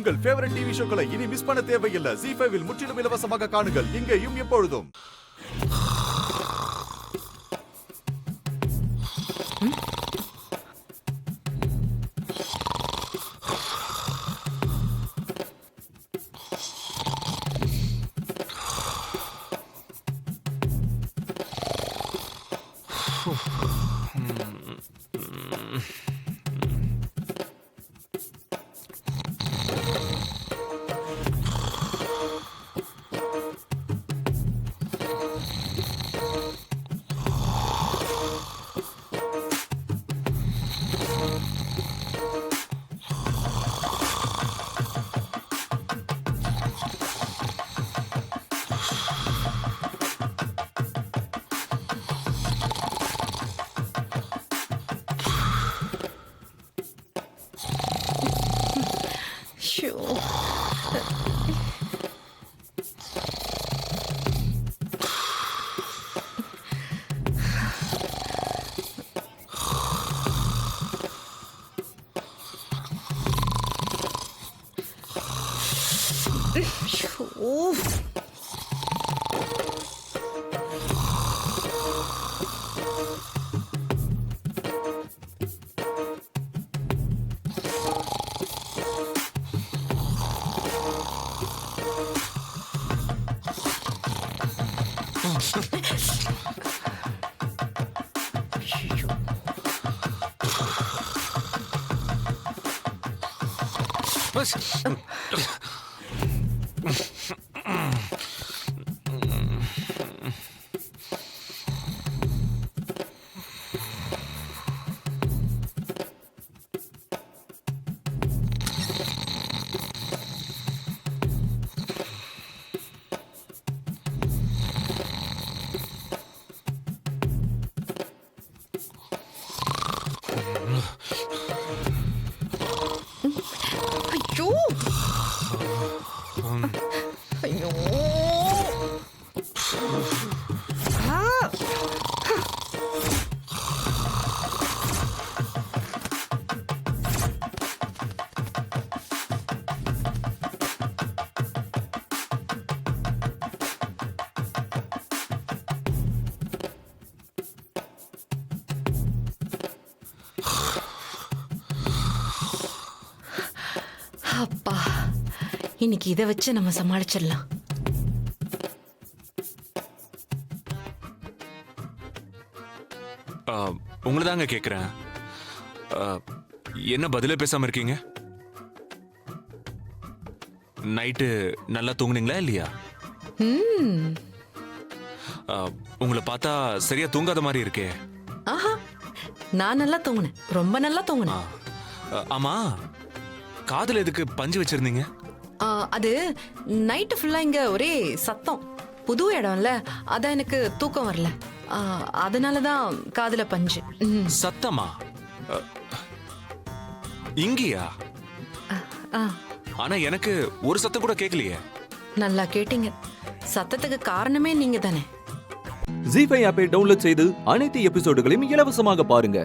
உங்கள் favourite TV ஷோக்களை இனி miss பண்ண தேவையில்லை. ZEE5 இல் முற்றிலும் இலவசமாக காணுங்கள், இங்கேயும் எப்பொழுதும். அப்பா, இன்னைக்கு இதை வச்சு நம்ம சமாளிச்சிடலாம். உங்களை தாங்க கேக்குறேன். என்ன பதிலே பேசாம இருக்கீங்க? நைட்டு நல்லா தூங்குனீங்களா இல்லையா? உங்களை பார்த்தா சரியா தூங்காத மாதிரி இருக்கே. ஆஹா, நான் நல்லா தூங்குனேன், ரொம்ப நல்லா தூங்குனேன். ஆமா, காதுல எதுக்கு பஞ்சு வச்சிருந்தீங்க? அது நைட்டு ஃபுல்லா இங்க ஒரே சத்தம், புது இடம்ல, அதான் எனக்கு தூக்கம் வரல, அதனாலதான் காதுல பஞ்சு. சத்தமா? இங்கயா? ஆனா எனக்கு ஒரு சத்தம் கூட கேட்கலையே. நல்லா கேட்டீங்க, சத்தத்துக்கு காரணமே நீங்க தானே. ZEE5 ஆப்பை டவுன்லோட் செய்து அனைத்து எபிசோடுகளையும் இலவசமாக பாருங்க.